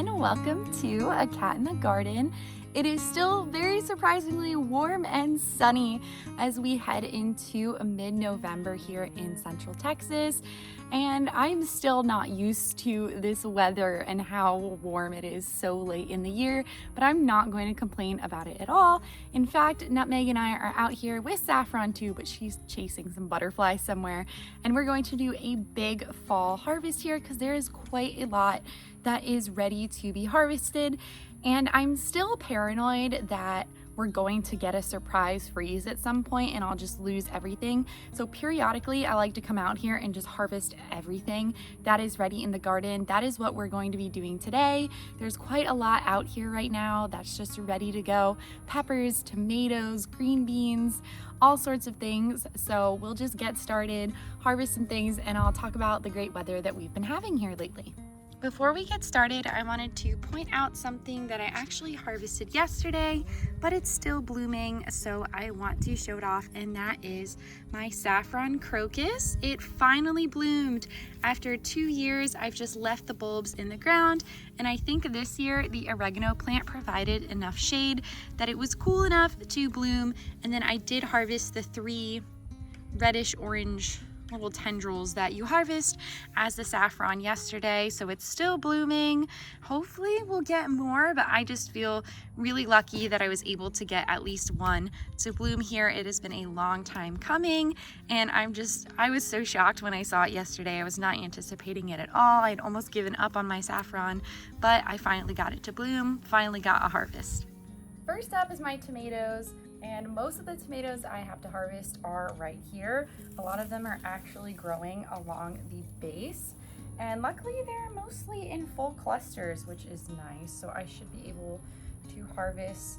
everyone, welcome to A Cat in the Garden. It is still very surprisingly warm and sunny as we head into mid-November here in Central Texas, and I'm still not used to this weather and how warm it is so late in the year, but I'm not going to complain about it at all. In fact, Nutmeg and I are out here with Saffron too, but she's chasing some butterflies somewhere, and we're going to do a big fall harvest here because there is quite a lot that is ready to be harvested. And I'm still paranoid that we're going to get a surprise freeze at some point and I'll just lose everything. So periodically I like to come out here and just harvest everything that is ready in the garden. That is what we're going to be doing today. There's quite a lot out here right now that's just ready to go. Peppers, tomatoes, green beans, all sorts of things. So we'll just get started, harvest some things, and I'll talk about the great weather that we've been having here lately. Before we get started, I wanted to point out something that I actually harvested yesterday, but it's still blooming, so I want to show it off, and that is my saffron crocus. It finally bloomed. After 2 years, I've just left the bulbs in the ground, and I think this year the oregano plant provided enough shade that it was cool enough to bloom, and then I did harvest the 3 reddish orange little tendrils that you harvest as the saffron yesterday, so it's still blooming. Hopefully we'll get more, but I just feel really lucky that I was able to get at least one to bloom here. It has been a long time coming, and I was so shocked when I saw it yesterday. I was not anticipating it at all. I'd almost given up on my saffron, but I finally got it to bloom, finally got a harvest. First up is my tomatoes. And most of the tomatoes I have to harvest are right here. A lot of them are actually growing along the base. And luckily they're mostly in full clusters, which is nice. So I should be able to harvest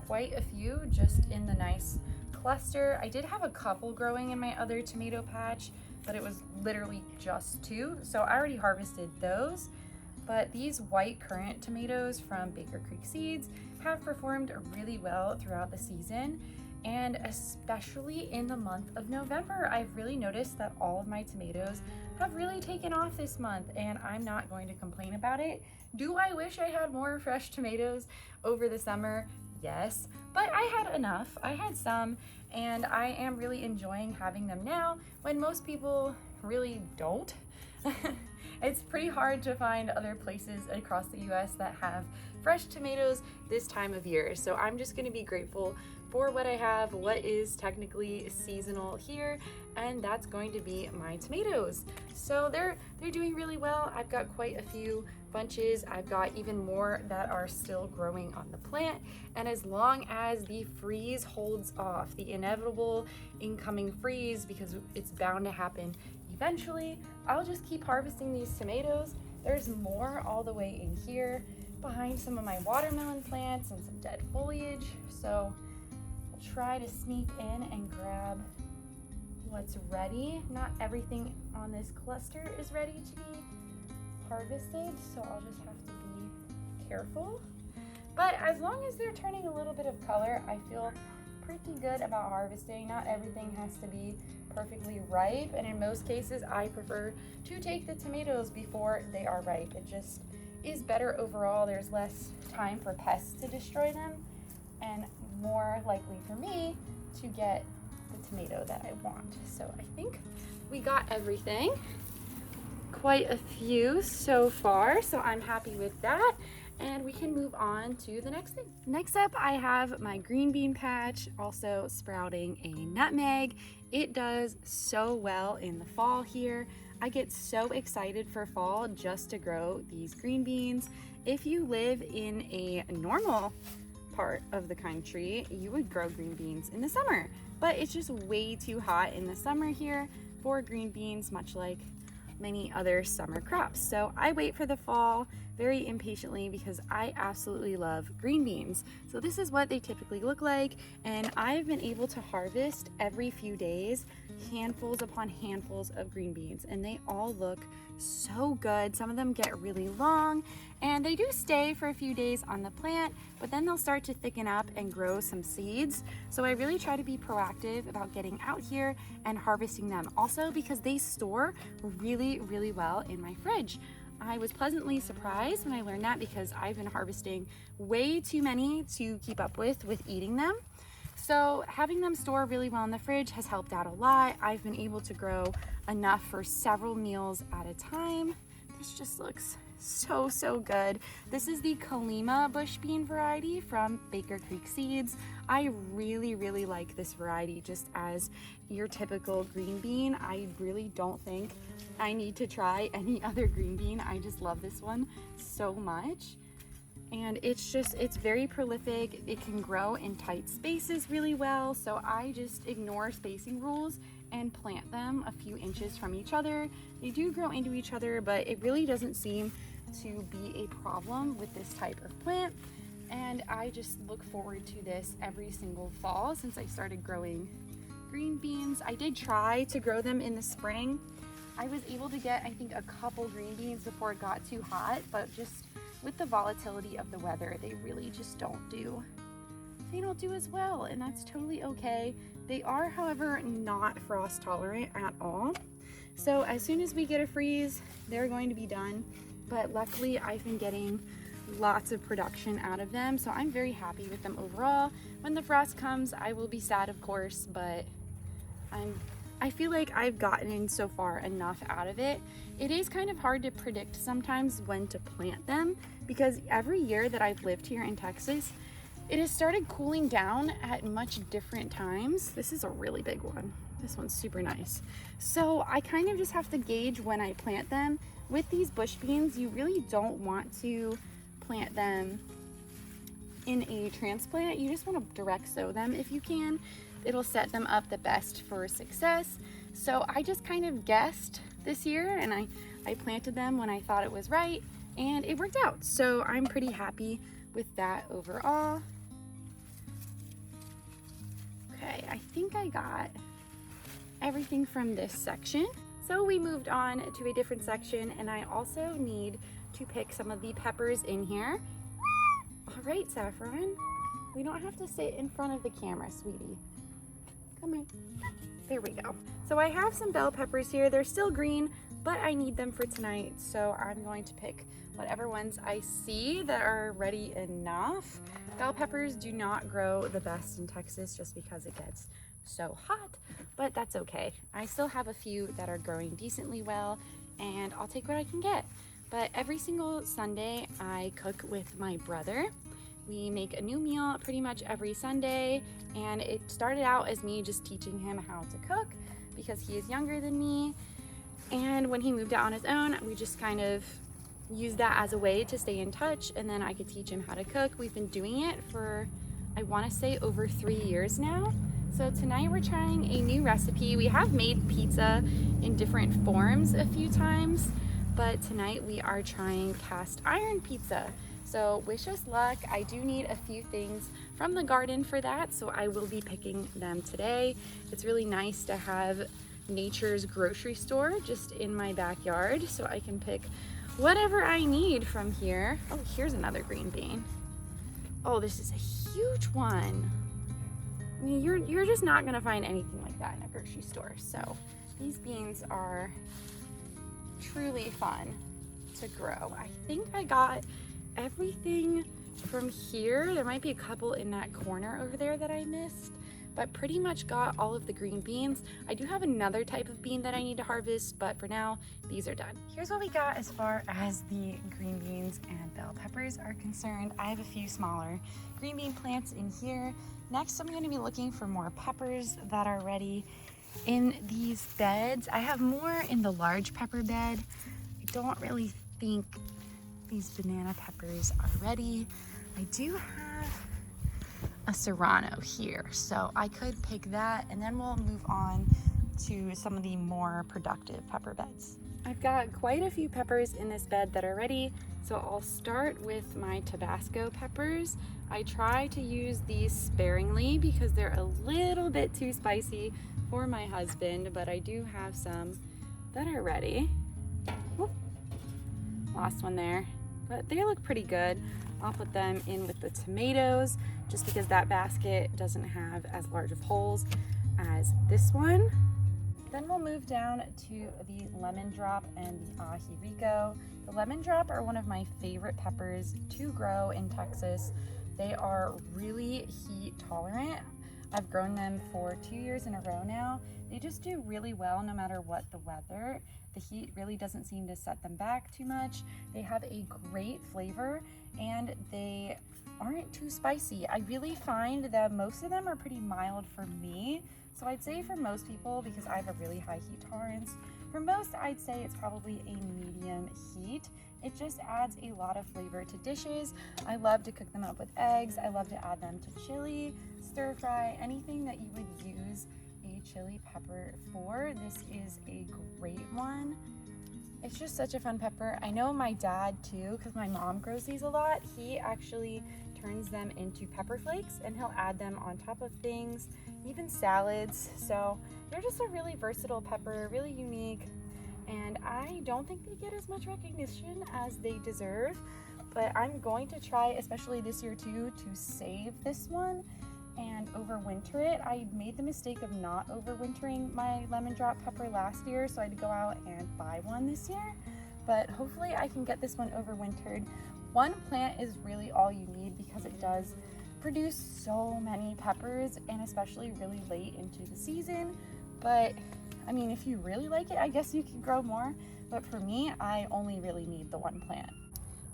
quite a few just in the nice cluster. I did have a couple growing in my other tomato patch, but it was literally just 2. So I already harvested those. But these white currant tomatoes from Baker Creek Seeds have performed really well throughout the season, and especially in the month of November. I've really noticed that all of my tomatoes have really taken off this month, and I'm not going to complain about it. Do I wish I had more fresh tomatoes over the summer? Yes, but I had enough. I had some, and I am really enjoying having them now when most people really don't. It's pretty hard to find other places across the US that have fresh tomatoes this time of year. So I'm just going to be grateful for what I have, what is technically seasonal here, and that's going to be my tomatoes. So they're doing really well. I've got quite a few bunches. I've got even more that are still growing on the plant, and as long as the freeze holds off, the inevitable incoming freeze, because it's bound to happen eventually, I'll just keep harvesting these tomatoes. There's more all the way in here behind some of my watermelon plants and some dead foliage. So I'll try to sneak in and grab what's ready. Not everything on this cluster is ready to be harvested, so I'll just have to be careful. But as long as they're turning a little bit of color, I feel pretty good about harvesting. Not everything has to be perfectly ripe, and in most cases I prefer to take the tomatoes before they are ripe. It just is better overall. There's less time for pests to destroy them, and more likely for me to get the tomato that I want. So I think we got everything, quite a few so far, so I'm happy with that. And we can move on to the next thing. Next up, I have my green bean patch, also sprouting a nutmeg. It does so well in the fall here. I get so excited for fall just to grow these green beans. If you live in a normal part of the country, you would grow green beans in the summer, but it's just way too hot in the summer here for green beans, much like many other summer crops. So I wait for the fall very impatiently because I absolutely love green beans. So this is what they typically look like, and I've been able to harvest every few days handfuls upon handfuls of green beans, and they all look so good. Some of them get really long, and they do stay for a few days on the plant, but then they'll start to thicken up and grow some seeds. So I really try to be proactive about getting out here and harvesting them, also because they store really well in my fridge. I was pleasantly surprised when I learned that because I've been harvesting way too many to keep up with eating them. So having them store really well in the fridge has helped out a lot. I've been able to grow enough for several meals at a time. This just looks so good. This is the Kalima bush bean variety from Baker Creek Seeds. I really like this variety just as your typical green bean. I really don't think I need to try any other green bean. I just love this one so much. And it's very prolific. It can grow in tight spaces really well. So I just ignore spacing rules and plant them a few inches from each other. They do grow into each other, but it really doesn't seem to be a problem with this type of plant. And I just look forward to this every single fall since I started growing green beans. I did try to grow them in the spring. I was able to get, I think, a couple green beans before it got too hot, but just with the volatility of the weather, they really just don't do as well, and that's totally okay. They are, however, not frost tolerant at all. So as soon as we get a freeze, they're going to be done. But luckily, I've been getting lots of production out of them, so I'm very happy with them overall. When the frost comes, I will be sad, of course, but I feel like I've gotten so far enough out of it. It is kind of hard to predict sometimes when to plant them because every year that I've lived here in Texas, it has started cooling down at much different times. This is a really big one. This one's super nice. So I kind of just have to gauge when I plant them. With these bush beans, you really don't want to plant them in a transplant. You just want to direct sow them if you can. It'll set them up the best for success. So I just kind of guessed this year and I planted them when I thought it was right and it worked out. So I'm pretty happy with that overall. Okay, I think I got everything from this section. So we moved on to a different section and I also need to pick some of the peppers in here. All right, Saffron, we don't have to sit in front of the camera, sweetie. Come here. There we go. So I have some bell peppers here. They're still green, but I need them for tonight. So I'm going to pick whatever ones I see that are ready enough. Bell peppers do not grow the best in Texas just because it gets so hot, but that's okay. I still have a few that are growing decently well and I'll take what I can get. But every single Sunday I cook with my brother. We make a new meal pretty much every Sunday, and it started out as me just teaching him how to cook because he is younger than me. And when he moved out on his own, we just kind of used that as a way to stay in touch, and then I could teach him how to cook. We've been doing it for, I want to say, over 3 years now. So tonight we're trying a new recipe. We have made pizza in different forms a few times, but tonight we are trying cast iron pizza. So wish us luck. I do need a few things from the garden for that, so I will be picking them today. It's really nice to have nature's grocery store just in my backyard, so I can pick whatever I need from here. Oh, here's another green bean. Oh, this is a huge one. I mean, you're just not gonna find anything like that in a grocery store. So these beans are truly fun to grow. I think I got everything from here. There might be a couple in that corner over there that I missed, but pretty much got all of the green beans. I do have another type of bean that I need to harvest, but for now, these are done. Here's what we got as far as the green beans and bell peppers are concerned. I have a few smaller green bean plants in here. Next, I'm gonna be looking for more peppers that are ready in these beds. I have more in the large pepper bed. I don't really think these banana peppers are ready. I do have a serrano here, so I could pick that and then we'll move on to some of the more productive pepper beds. I've got quite a few peppers in this bed that are ready, so I'll start with my Tabasco peppers. I try to use these sparingly because they're a little bit too spicy for my husband, but I do have some that are ready. Whoop. Lost one there, but they look pretty good. I'll put them in with the tomatoes just because that basket doesn't have as large of holes as this one. Then we'll move down to the lemon drop and the aji rico. The lemon drop are one of my favorite peppers to grow in Texas. They are really heat tolerant. I've grown them for 2 years in a row now. They just do really well no matter what the weather. The heat really doesn't seem to set them back too much. They have a great flavor and they aren't too spicy. I really find that most of them are pretty mild for me. So I'd say for most people, because I have a really high heat tolerance, for most I'd say it's probably a medium heat. It just adds a lot of flavor to dishes. I love to cook them up with eggs. I love to add them to chili, stir fry, anything that you would use a chili pepper for. This is a great one. It's just such a fun pepper. I know my dad too, because my mom grows these a lot. He actually turns them into pepper flakes and he'll add them on top of things, even salads. So they're just a really versatile pepper, really unique. And I don't think they get as much recognition as they deserve, but I'm going to try, especially this year too, to save this one and overwinter it. I made the mistake of not overwintering my lemon drop pepper last year, so I had to go out and buy one this year, but hopefully I can get this one overwintered. One plant is really all you need because it does produce so many peppers, and especially really late into the season. But I mean, if you really like it, I guess you could grow more, but for me, I only really need the one plant.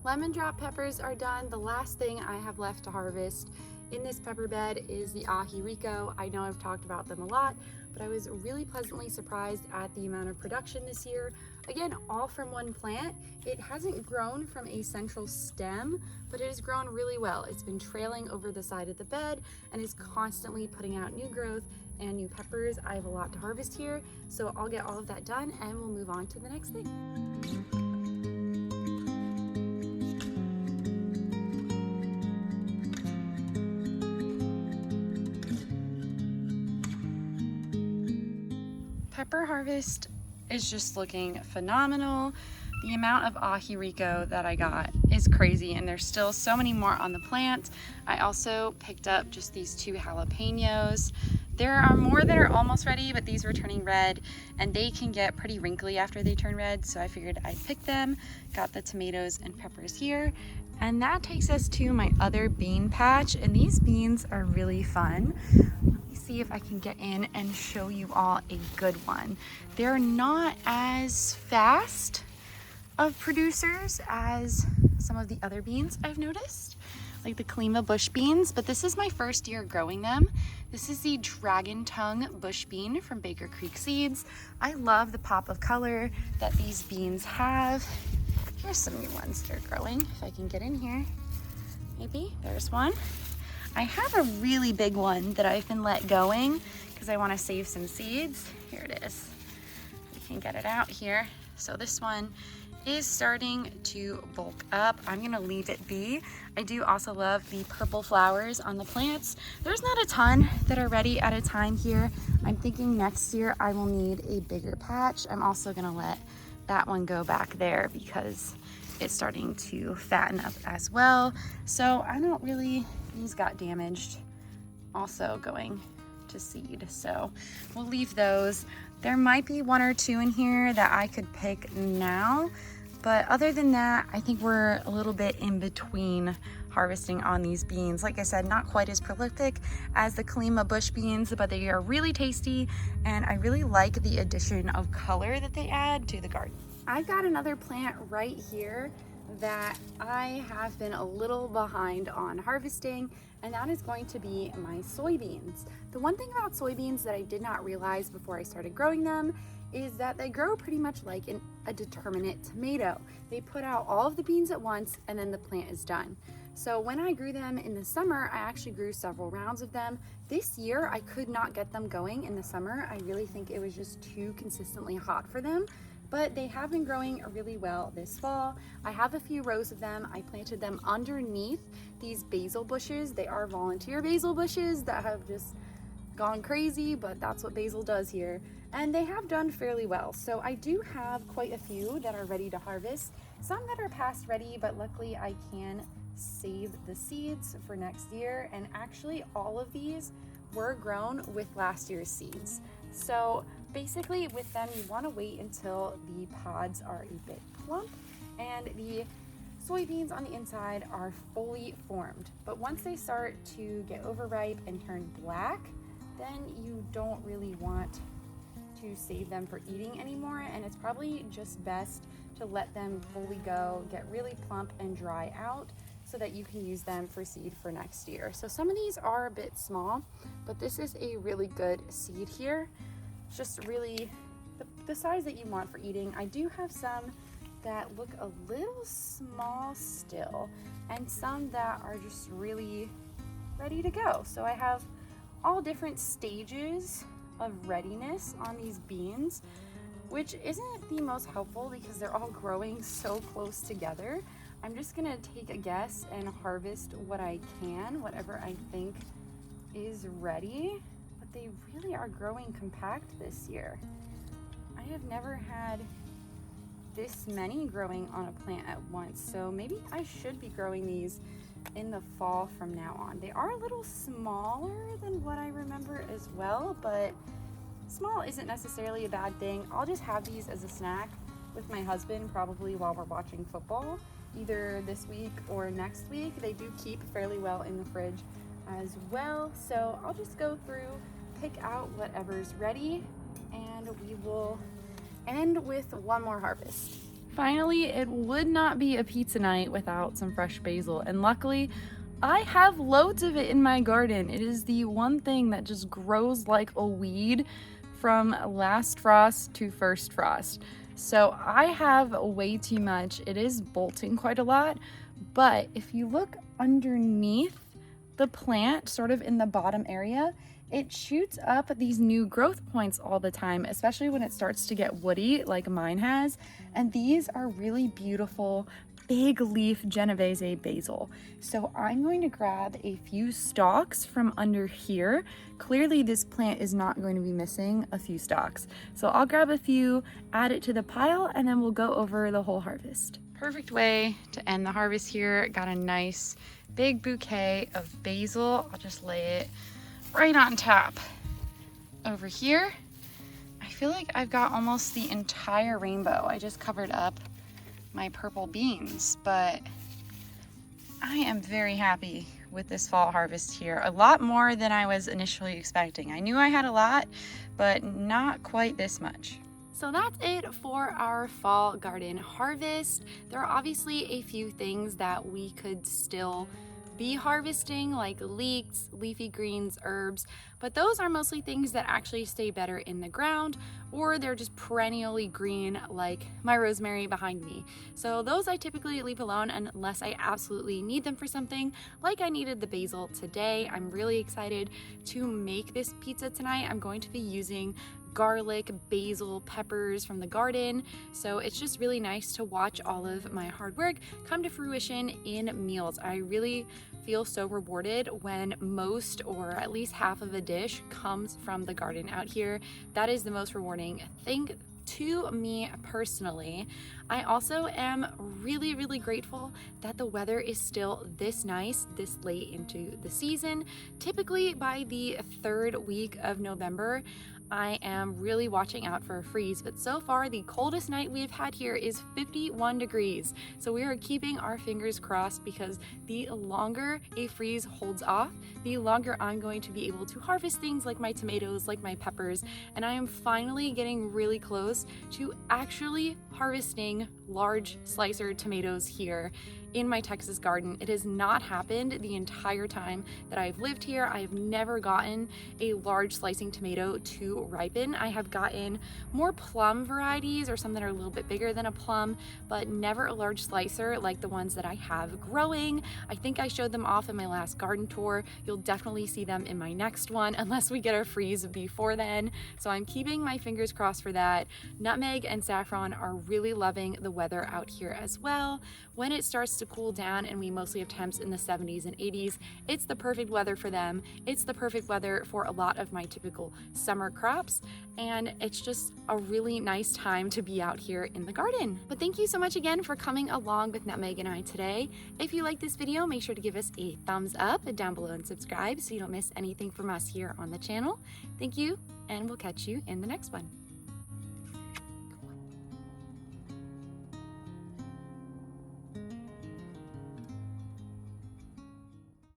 Lemon drop peppers are done. The last thing I have left to harvest in this pepper bed is the aji rico. I know I've talked about them a lot, but I was really pleasantly surprised at the amount of production this year. Again, all from one plant. It hasn't grown from a central stem, but it has grown really well. It's been trailing over the side of the bed and is constantly putting out new growth and new peppers. I have a lot to harvest here, so I'll get all of that done and we'll move on to the next thing. Pepper harvest is just looking phenomenal. The amount of aji rico that I got is crazy, and there's still so many more on the plant. I also picked up just these 2 jalapenos. There are more that are almost ready, but these were turning red and they can get pretty wrinkly after they turn red, so I figured I'd pick them. Got the tomatoes and peppers here. And that takes us to my other bean patch, and these beans are really fun. Let me see if I can get in and show you all a good one. They're not as fast of producers as some of the other beans I've noticed, like the Klima bush beans, but this is my first year growing them. This is the Dragon Tongue bush bean from Baker Creek Seeds. I love the pop of color that these beans have. Here's some new ones that are growing, if I can get in here. Maybe, there's one. I have a really big one that I've been let going because I want to save some seeds. Here it is. We can get it out here. So this one is starting to bulk up. I'm gonna leave it be. I do also love the purple flowers on the plants. There's not a ton that are ready at a time here. I'm thinking next year I will need a bigger patch. I'm also gonna let that one go back there because it's starting to fatten up as well. So I don't really, these got damaged also going to seed, so we'll leave those. There might be 1 or 2 in here that I could pick now, but other than that, I think we're a little bit in between harvesting on these beans. Like I said, not quite as prolific as the Klima bush beans, but they are really tasty, and I really like the addition of color that they add to the garden. I've got another plant right here that I have been a little behind on harvesting, and that is going to be my soybeans. The one thing about soybeans that I did not realize before I started growing them is that they grow pretty much like a determinate tomato. They put out all of the beans at once and then the plant is done. So when I grew them in the summer, I actually grew several rounds of them. This year, I could not get them going in the summer. I really think it was just too consistently hot for them, but they have been growing really well this fall. I have a few rows of them. I planted them underneath these basil bushes. They are volunteer basil bushes that have just gone crazy, but that's what basil does here. And they have done fairly well. So I do have quite a few that are ready to harvest, some that are past ready, but luckily I can save the seeds for next year. And actually all of these were grown with last year's seeds. So basically with them, you want to wait until the pods are a bit plump and the soybeans on the inside are fully formed. But once they start to get overripe and turn black, then you don't really want to save them for eating anymore, and it's probably just best to let them fully go, get really plump and dry out, so that you can use them for seed for next year. So some of these are a bit small, but this is a really good seed here. It's just really the size that you want for eating. I do have some that look a little small still, and some that are just really ready to go. So I have all different stages of readiness on these beans, which isn't the most helpful because they're all growing so close together. I'm just gonna take a guess and harvest what I can, whatever I think is ready, but they really are growing compact this year. I have never had this many growing on a plant at once, so maybe I should be growing these in the fall from now on. They are a little smaller than what I remember as well, but small isn't necessarily a bad thing. I'll just have these as a snack with my husband probably while we're watching football, either this week or next week. They do keep fairly well in the fridge as well. So I'll just go through, pick out whatever's ready, and we will end with one more harvest. Finally, it would not be a pizza night without some fresh basil, and luckily I have loads of it in my garden. It is the one thing that just grows like a weed from last frost to first frost. So I have way too much. It is bolting quite a lot, but if you look underneath the plant, sort of in the bottom area, it shoots up these new growth points all the time, especially when it starts to get woody like mine has. And these are really beautiful big leaf Genovese basil. So I'm going to grab a few stalks from under here. Clearly this plant is not going to be missing a few stalks. So I'll grab a few, add it to the pile, and then we'll go over the whole harvest. Perfect way to end the harvest here. Got a nice big bouquet of basil. I'll just lay it right on top over here. I feel like I've got almost the entire rainbow. I just covered up my purple beans, but I am very happy with this fall harvest here. A lot more than I was initially expecting. I knew I had a lot, but not quite this much. So that's it for our fall garden harvest. There are obviously a few things that we could still be harvesting, like leeks, leafy greens, herbs, but those are mostly things that actually stay better in the ground, or they're just perennially green like my rosemary behind me. So those I typically leave alone unless I absolutely need them for something, like I needed the basil today. I'm really excited to make this pizza tonight. I'm going to be using garlic, basil, peppers from the garden. So it's just really nice to watch all of my hard work come to fruition in meals. I really feel so rewarded when most or at least half of a dish comes from the garden out here. That is the most rewarding thing to me personally. I also am really, really grateful that the weather is still this nice this late into the season. Typically by the third week of November, I am really watching out for a freeze, but so far the coldest night we've had here is 51 degrees. So we are keeping our fingers crossed, because the longer a freeze holds off, the longer I'm going to be able to harvest things like my tomatoes, like my peppers, and I am finally getting really close to actually harvesting large slicer tomatoes here in my Texas garden. It has not happened the entire time that I've lived here. I have never gotten a large slicing tomato to ripen. I have gotten more plum varieties or some that are a little bit bigger than a plum, but never a large slicer like the ones that I have growing. I think I showed them off in my last garden tour. You'll definitely see them in my next one unless we get a freeze before then. So I'm keeping my fingers crossed for that. Nutmeg and Saffron are really loving the weather out here as well. When it starts to cool down and we mostly have temps in the 70s and 80s, it's the perfect weather for them. It's the perfect weather for a lot of my typical summer crops, and it's just a really nice time to be out here in the garden. But thank you so much again for coming along with Nutmeg and I today. If you like this video, make sure to give us a thumbs up down below and subscribe so you don't miss anything from us here on the channel. Thank you, and we'll catch you in the next one.